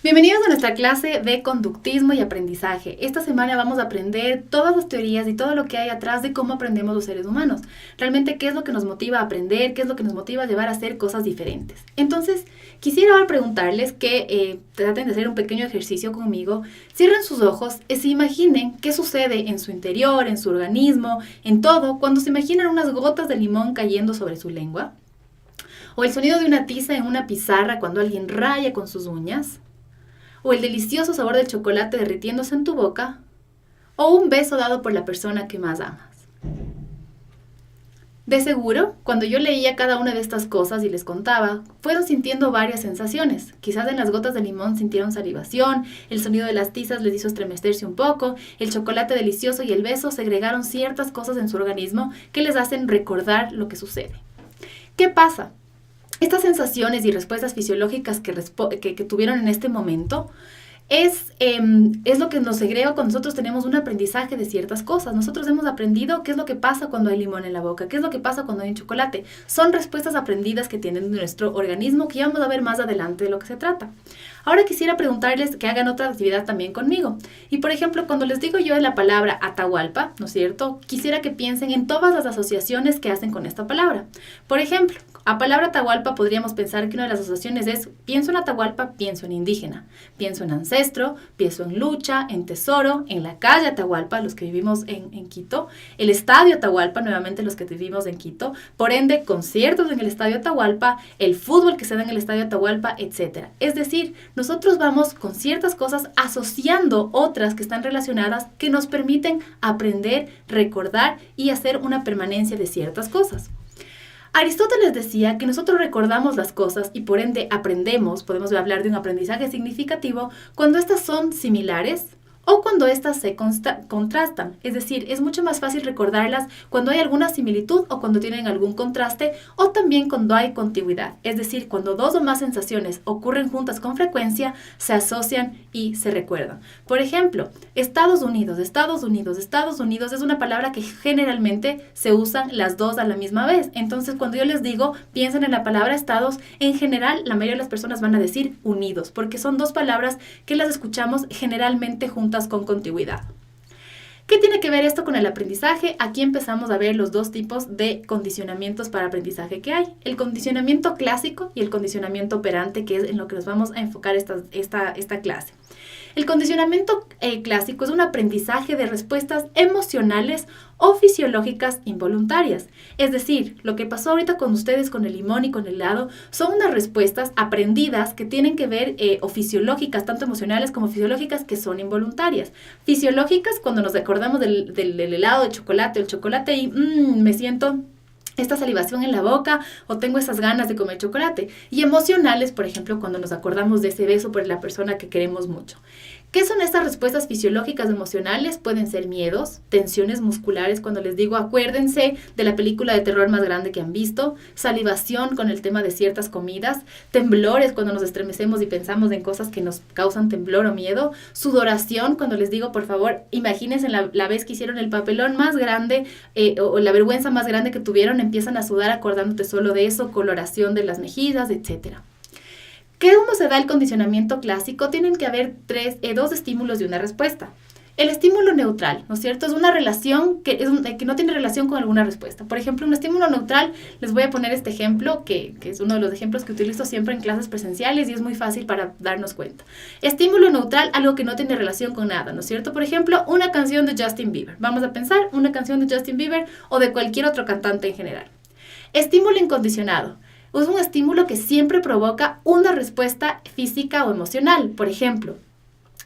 Bienvenidos a nuestra clase de conductismo y aprendizaje. Esta semana vamos a aprender todas las teorías y todo lo que hay atrás de cómo aprendemos los seres humanos. Realmente, qué es lo que nos motiva a aprender, qué es lo que nos motiva a llevar a hacer cosas diferentes. Entonces, quisiera ahora preguntarles que traten de hacer un pequeño ejercicio conmigo. Cierren sus ojos y se imaginen qué sucede en su interior, en su organismo, en todo, cuando se imaginan unas gotas de limón cayendo sobre su lengua. O el sonido de una tiza en una pizarra cuando alguien raya con sus uñas. O el delicioso sabor del chocolate derritiéndose en tu boca, o un beso dado por la persona que más amas. De seguro, cuando yo leía cada una de estas cosas y les contaba, fueron sintiendo varias sensaciones. Quizás en las gotas de limón sintieron salivación, el sonido de las tizas les hizo estremecerse un poco, el chocolate delicioso y el beso segregaron ciertas cosas en su organismo que les hacen recordar lo que sucede. ¿Qué pasa? Estas sensaciones y respuestas fisiológicas que tuvieron en este momento es lo que nos segrega cuando nosotros tenemos un aprendizaje de ciertas cosas. Nosotros hemos aprendido qué es lo que pasa cuando hay limón en la boca, qué es lo que pasa cuando hay un chocolate. Son respuestas aprendidas que tienen nuestro organismo que ya vamos a ver más adelante de lo que se trata. Ahora quisiera preguntarles que hagan otra actividad también conmigo. Y por ejemplo, cuando les digo yo la palabra Atahualpa, ¿no es cierto? Quisiera que piensen en todas las asociaciones que hacen con esta palabra. Por ejemplo, a palabra Atahualpa podríamos pensar que una de las asociaciones es, pienso en Atahualpa, pienso en indígena, pienso en ancestro, pienso en lucha, en tesoro, en la calle Atahualpa, los que vivimos en Quito, el estadio Atahualpa, nuevamente los que vivimos en Quito, por ende, conciertos en el estadio Atahualpa, el fútbol que se da en el estadio Atahualpa, etc. Es decir, nosotros vamos con ciertas cosas asociando otras que están relacionadas que nos permiten aprender, recordar y hacer una permanencia de ciertas cosas. Aristóteles decía que nosotros recordamos las cosas y por ende aprendemos, podemos hablar de un aprendizaje significativo, cuando estas son similares o cuando estas se contrastan. Es decir, es mucho más fácil recordarlas cuando hay alguna similitud o cuando tienen algún contraste o también cuando hay contigüidad. Es decir, cuando dos o más sensaciones ocurren juntas con frecuencia, se asocian y se recuerdan. Por ejemplo, Estados Unidos es una palabra que generalmente se usan las dos a la misma vez. Entonces, cuando yo les digo, piensen en la palabra Estados, en general, la mayoría de las personas van a decir unidos, porque son dos palabras que las escuchamos generalmente juntas con contigüidad. ¿Qué tiene que ver esto con el aprendizaje? Aquí empezamos a ver los dos tipos de condicionamientos para aprendizaje que hay. El condicionamiento clásico y el condicionamiento operante, que es en lo que nos vamos a enfocar esta clase. El condicionamiento clásico es un aprendizaje de respuestas emocionales o fisiológicas involuntarias. Es decir, lo que pasó ahorita con ustedes con el limón y con el helado son unas respuestas aprendidas que tienen que ver o fisiológicas, tanto emocionales como fisiológicas, que son involuntarias. Fisiológicas, cuando nos acordamos del helado, del chocolate, el chocolate y me siento esta salivación en la boca o tengo esas ganas de comer chocolate. Y emocionales, por ejemplo, cuando nos acordamos de ese beso por la persona que queremos mucho. ¿Qué son estas respuestas fisiológicas emocionales? Pueden ser miedos, tensiones musculares, cuando les digo acuérdense de la película de terror más grande que han visto, salivación con el tema de ciertas comidas, temblores cuando nos estremecemos y pensamos en cosas que nos causan temblor o miedo, sudoración cuando les digo, por favor, imagínense la vez que hicieron el papelón más grande o la vergüenza más grande que tuvieron, empiezan a sudar acordándote solo de eso, coloración de las mejillas, etcétera. ¿Cómo se da el condicionamiento clásico? Tienen que haber dos estímulos y una respuesta. El estímulo neutral, ¿no es cierto? Es una relación que no tiene relación con alguna respuesta. Por ejemplo, un estímulo neutral, les voy a poner este ejemplo, que es uno de los ejemplos que utilizo siempre en clases presenciales y es muy fácil para darnos cuenta. Estímulo neutral, algo que no tiene relación con nada, ¿no es cierto? Por ejemplo, una canción de Justin Bieber. Vamos a pensar una canción de Justin Bieber o de cualquier otro cantante en general. Estímulo incondicionado. Es un estímulo que siempre provoca una respuesta física o emocional. Por ejemplo,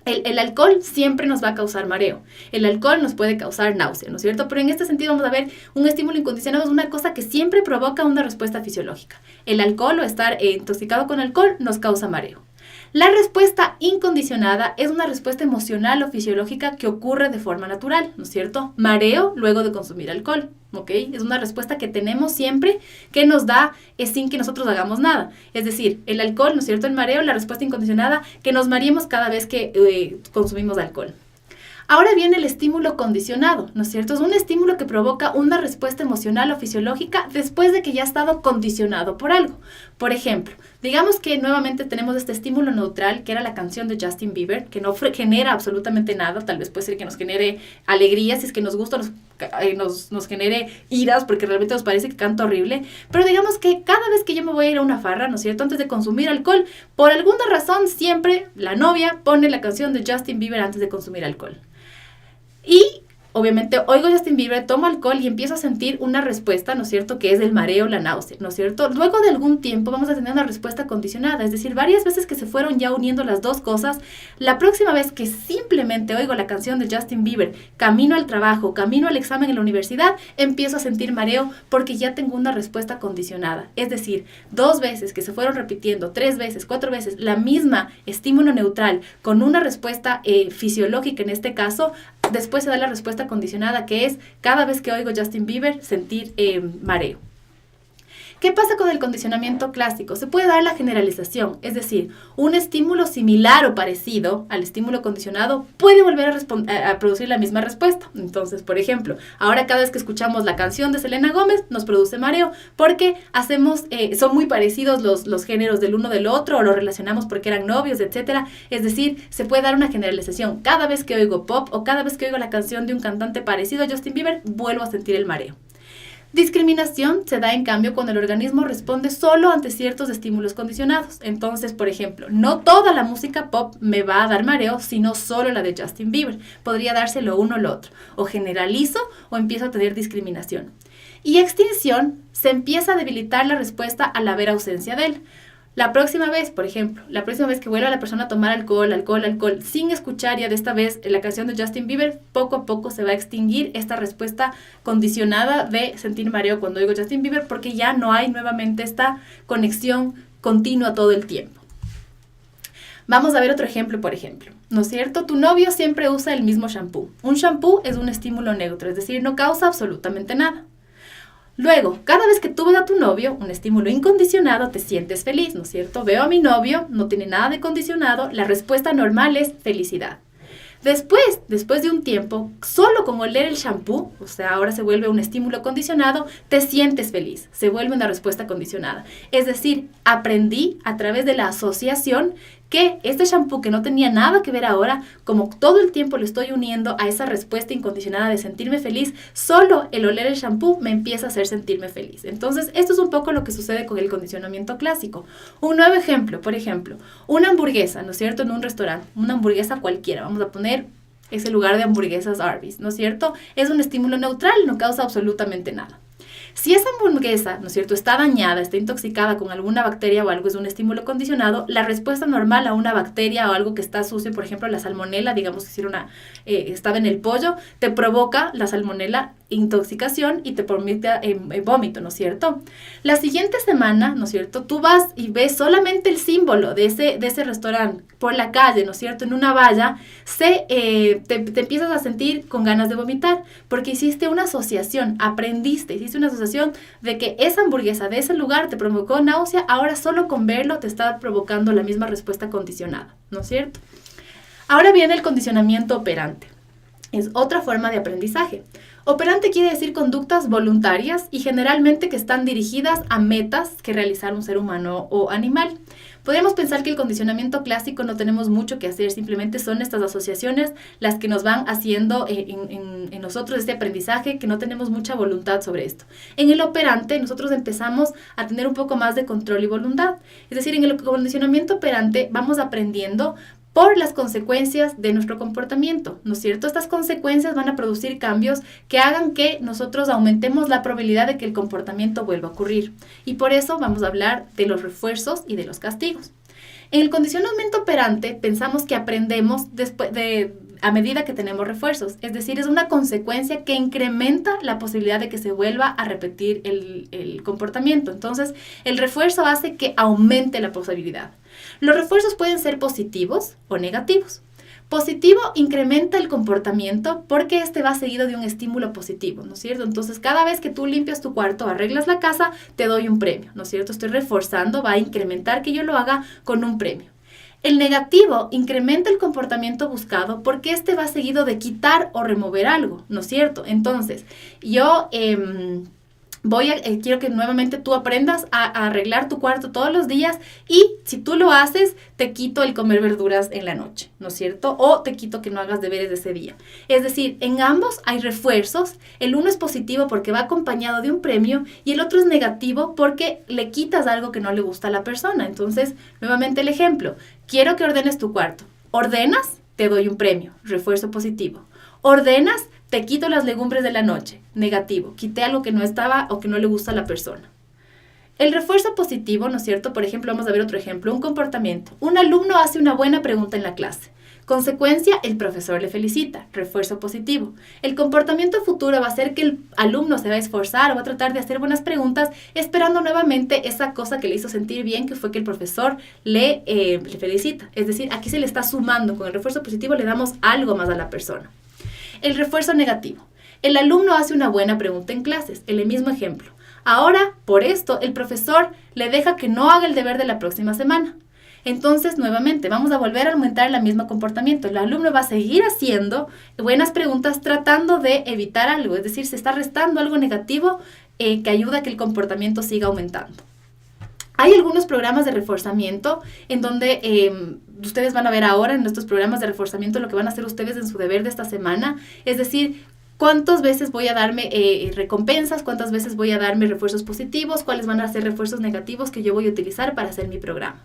el alcohol siempre nos va a causar mareo. El alcohol nos puede causar náusea, ¿no es cierto? Pero en este sentido vamos a ver un estímulo incondicionado es una cosa que siempre provoca una respuesta fisiológica. El alcohol o estar intoxicado con alcohol nos causa mareo. La respuesta incondicionada es una respuesta emocional o fisiológica que ocurre de forma natural, ¿no es cierto? Mareo luego de consumir alcohol, ¿ok? Es una respuesta que tenemos siempre que nos da sin que nosotros hagamos nada. Es decir, el alcohol, ¿no es cierto? El mareo, la respuesta incondicionada, que nos mareemos cada vez que consumimos alcohol. Ahora viene el estímulo condicionado, ¿no es cierto? Es un estímulo que provoca una respuesta emocional o fisiológica después de que ya ha estado condicionado por algo. Por ejemplo, digamos que nuevamente tenemos este estímulo neutral, que era la canción de Justin Bieber, que no genera absolutamente nada, tal vez puede ser que nos genere alegría, si es que nos gusta, nos genere iras, porque realmente nos parece que canta horrible, pero digamos que cada vez que yo me voy a ir a una farra, ¿no es cierto?, antes de consumir alcohol, por alguna razón siempre la novia pone la canción de Justin Bieber antes de consumir alcohol. Y obviamente oigo Justin Bieber, tomo alcohol y empiezo a sentir una respuesta, ¿no es cierto?, que es el mareo, la náusea, ¿no es cierto? Luego de algún tiempo vamos a tener una respuesta condicionada, es decir, varias veces que se fueron ya uniendo las dos cosas. La próxima vez que simplemente oigo la canción de Justin Bieber, camino al trabajo, camino al examen en la universidad, empiezo a sentir mareo porque ya tengo una respuesta condicionada. Es decir, 2 veces que se fueron repitiendo, 3 veces, 4 veces, la misma estímulo neutral con una respuesta fisiológica en este caso. Después se da la respuesta condicionada, que es cada vez que oigo Justin Bieber sentir mareo. ¿Qué pasa con el condicionamiento clásico? Se puede dar la generalización, es decir, un estímulo similar o parecido al estímulo condicionado puede volver a producir la misma respuesta. Entonces, por ejemplo, ahora cada vez que escuchamos la canción de Selena Gómez nos produce mareo porque son muy parecidos los géneros del uno del otro o lo relacionamos porque eran novios, etc. Es decir, se puede dar una generalización. Cada vez que oigo pop o cada vez que oigo la canción de un cantante parecido a Justin Bieber, vuelvo a sentir el mareo. Discriminación se da en cambio cuando el organismo responde solo ante ciertos estímulos condicionados. Entonces, por ejemplo, no toda la música pop me va a dar mareo, sino solo la de Justin Bieber. Podría darse lo uno o lo otro. O generalizo o empiezo a tener discriminación. Y extinción, se empieza a debilitar la respuesta al haber ausencia de él. La próxima vez, por ejemplo, la próxima vez que vuelva la persona a tomar alcohol, sin escuchar ya de esta vez la canción de Justin Bieber, poco a poco se va a extinguir esta respuesta condicionada de sentir mareo cuando oigo Justin Bieber, porque ya no hay nuevamente esta conexión continua todo el tiempo. Vamos a ver otro ejemplo, por ejemplo, ¿no es cierto? Tu novio siempre usa el mismo shampoo. Un shampoo es un estímulo neutro, es decir, no causa absolutamente nada. Luego, cada vez que tú ves a tu novio, un estímulo incondicionado, te sientes feliz, ¿no es cierto? Veo a mi novio, no tiene nada de condicionado, la respuesta normal es felicidad. Después de un tiempo, solo con oler el shampoo, o sea, ahora se vuelve un estímulo condicionado, te sientes feliz, se vuelve una respuesta condicionada. Es decir, aprendí a través de la asociación que este shampoo que no tenía nada que ver ahora, como todo el tiempo lo estoy uniendo a esa respuesta incondicionada de sentirme feliz, solo el oler el shampoo me empieza a hacer sentirme feliz. Entonces, esto es un poco lo que sucede con el condicionamiento clásico. Un nuevo ejemplo, por ejemplo, una hamburguesa, ¿no es cierto?, en un restaurante, una hamburguesa cualquiera, vamos a poner ese lugar de hamburguesas Arby's, ¿no es cierto? Es un estímulo neutral, no causa absolutamente nada. Si esa hamburguesa, ¿no es cierto?, está dañada, está intoxicada con alguna bacteria o algo, es un estímulo condicionado, la respuesta normal a una bacteria o algo que está sucio, por ejemplo, la salmonela, digamos que estaba en el pollo, te provoca la salmonela intoxicación y te permite vómito, ¿no es cierto? La siguiente semana, ¿no es cierto?, tú vas y ves solamente el símbolo de ese restaurante por la calle, ¿no es cierto?, en una valla, te empiezas a sentir con ganas de vomitar, porque hiciste una asociación, hiciste una asociación de que esa hamburguesa de ese lugar te provocó náusea, ahora solo con verlo te está provocando la misma respuesta condicionada, ¿no es cierto? Ahora viene el condicionamiento operante. Es otra forma de aprendizaje. Operante quiere decir conductas voluntarias y generalmente que están dirigidas a metas que realizar un ser humano o animal. Podríamos pensar que el condicionamiento clásico no tenemos mucho que hacer, simplemente son estas asociaciones las que nos van haciendo en nosotros este aprendizaje, que no tenemos mucha voluntad sobre esto. En el operante nosotros empezamos a tener un poco más de control y voluntad. Es decir, en el condicionamiento operante vamos aprendiendo por las consecuencias de nuestro comportamiento, ¿no es cierto? Estas consecuencias van a producir cambios que hagan que nosotros aumentemos la probabilidad de que el comportamiento vuelva a ocurrir. Y por eso vamos a hablar de los refuerzos y de los castigos. En el condicionamiento operante pensamos que aprendemos a medida que tenemos refuerzos, es decir, es una consecuencia que incrementa la posibilidad de que se vuelva a repetir el comportamiento. Entonces, el refuerzo hace que aumente la posibilidad. Los refuerzos pueden ser positivos o negativos. Positivo incrementa el comportamiento porque este va seguido de un estímulo positivo, ¿no es cierto? Entonces, cada vez que tú limpias tu cuarto, arreglas la casa, te doy un premio, ¿no es cierto? Estoy reforzando, va a incrementar que yo lo haga con un premio. El negativo incrementa el comportamiento buscado porque este va seguido de quitar o remover algo, ¿no es cierto? Entonces, yo quiero que nuevamente tú aprendas a arreglar tu cuarto todos los días y si tú lo haces, te quito el comer verduras en la noche, ¿no es cierto? O te quito que no hagas deberes de ese día. Es decir, en ambos hay refuerzos. El uno es positivo porque va acompañado de un premio y el otro es negativo porque le quitas algo que no le gusta a la persona. Entonces, nuevamente el ejemplo. Quiero que ordenes tu cuarto. Ordenas, te doy un premio, refuerzo positivo. Ordenas, te quito las legumbres de la noche, negativo. Quité algo que no estaba o que no le gusta a la persona. El refuerzo positivo, ¿no es cierto? Por ejemplo, vamos a ver otro ejemplo, un comportamiento. Un alumno hace una buena pregunta en la clase. Consecuencia, el profesor le felicita, refuerzo positivo. El comportamiento futuro va a ser que el alumno se va a esforzar o va a tratar de hacer buenas preguntas esperando nuevamente esa cosa que le hizo sentir bien, que fue que el profesor le felicita. Es decir, aquí se le está sumando, con el refuerzo positivo le damos algo más a la persona. El refuerzo negativo. El alumno hace una buena pregunta en clases, el mismo ejemplo. Ahora, por esto, el profesor le deja que no haga el deber de la próxima semana. Entonces, nuevamente, vamos a volver a aumentar el mismo comportamiento. El alumno va a seguir haciendo buenas preguntas tratando de evitar algo. Es decir, se está restando algo negativo que ayuda a que el comportamiento siga aumentando. Hay algunos programas de reforzamiento en donde ustedes van a ver ahora en estos programas de reforzamiento lo que van a hacer ustedes en su deber de esta semana. Es decir, cuántas veces voy a darme recompensas, cuántas veces voy a darme refuerzos positivos, cuáles van a ser refuerzos negativos que yo voy a utilizar para hacer mi programa.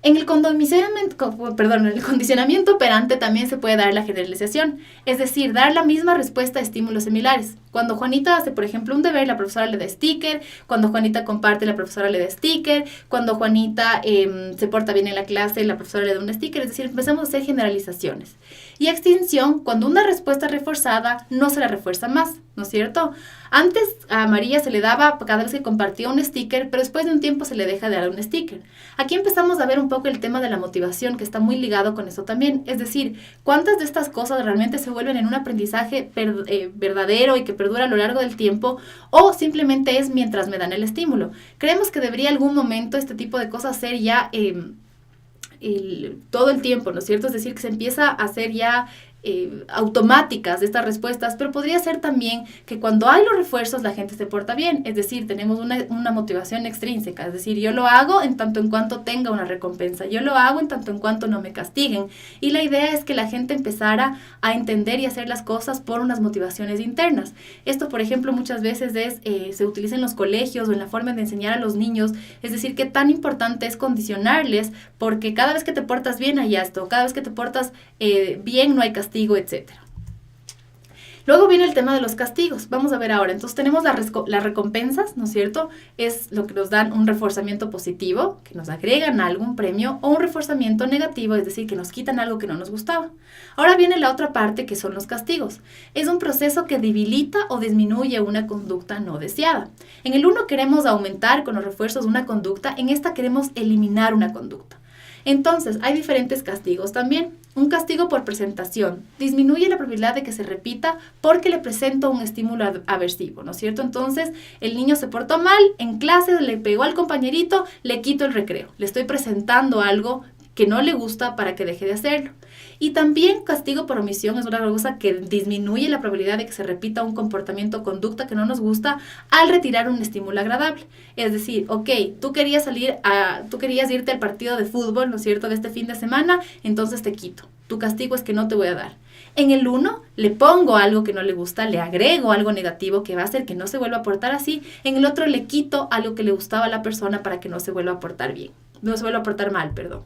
En el condicionamiento operante también se puede dar la generalización, es decir, dar la misma respuesta a estímulos similares. Cuando Juanita hace, por ejemplo, un deber, la profesora le da sticker. Cuando Juanita comparte, la profesora le da sticker. Cuando Juanita se porta bien en la clase, la profesora le da un sticker. Es decir, empezamos a hacer generalizaciones. Y extinción, cuando una respuesta reforzada no se la refuerza más, ¿no es cierto? Antes a María se le daba cada vez que compartía un sticker, pero después de un tiempo se le deja de dar un sticker. Aquí empezamos a ver un poco el tema de la motivación, que está muy ligado con eso también. Es decir, ¿cuántas de estas cosas realmente se vuelven en un aprendizaje verdadero y que perdura a lo largo del tiempo? O simplemente es mientras me dan el estímulo. Creemos que debería algún momento este tipo de cosas ser ya todo el tiempo, ¿no es cierto? Es decir, que se empieza a hacer ya automáticas de estas respuestas, pero podría ser también que cuando hay los refuerzos la gente se porta bien, es decir, tenemos una motivación extrínseca, es decir, yo lo hago en tanto en cuanto tenga una recompensa, yo lo hago en tanto en cuanto no me castiguen, y la idea es que la gente empezara a entender y hacer las cosas por unas motivaciones internas. Esto, por ejemplo, muchas veces se utiliza en los colegios o en la forma de enseñar a los niños, es decir, qué tan importante es condicionarles, porque cada vez que te portas bien hay esto, cada vez que te portas bien no hay castigo, etcétera. Luego viene el tema de los castigos. Vamos a ver ahora. Entonces tenemos las recompensas, ¿no es cierto? Es lo que nos dan un reforzamiento positivo, que nos agregan algún premio, o un reforzamiento negativo, es decir, que nos quitan algo que no nos gustaba. Ahora viene la otra parte, que son los castigos. Es un proceso que debilita o disminuye una conducta no deseada. En el uno queremos aumentar con los refuerzos una conducta, en esta queremos eliminar una conducta. Entonces, hay diferentes castigos también. Un castigo por presentación disminuye la probabilidad de que se repita porque le presento un estímulo aversivo, ¿no es cierto? Entonces, el niño se portó mal, en clase le pegó al compañerito, le quito el recreo. Le estoy presentando algo que no le gusta para que deje de hacerlo. Y también castigo por omisión es una cosa que disminuye la probabilidad de que se repita un comportamiento o conducta que no nos gusta al retirar un estímulo agradable. Es decir, ok, tú querías irte al partido de fútbol, ¿no es cierto?, de este fin de semana, entonces te quito. Tu castigo es que no te voy a dar. En el uno, le pongo algo que no le gusta, le agrego algo negativo que va a hacer que no se vuelva a portar así. En el otro, le quito algo que le gustaba a la persona para que no se vuelva a portar bien. No se vuelva a portar mal, perdón.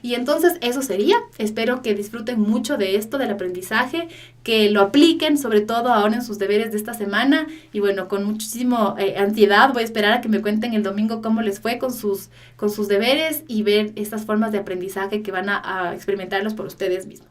Y entonces eso sería. Espero que disfruten mucho de esto, del aprendizaje, que lo apliquen, sobre todo ahora en sus deberes de esta semana. Y bueno, con muchísima ansiedad voy a esperar a que me cuenten el domingo cómo les fue con sus deberes y ver estas formas de aprendizaje que van a experimentarlos por ustedes mismos.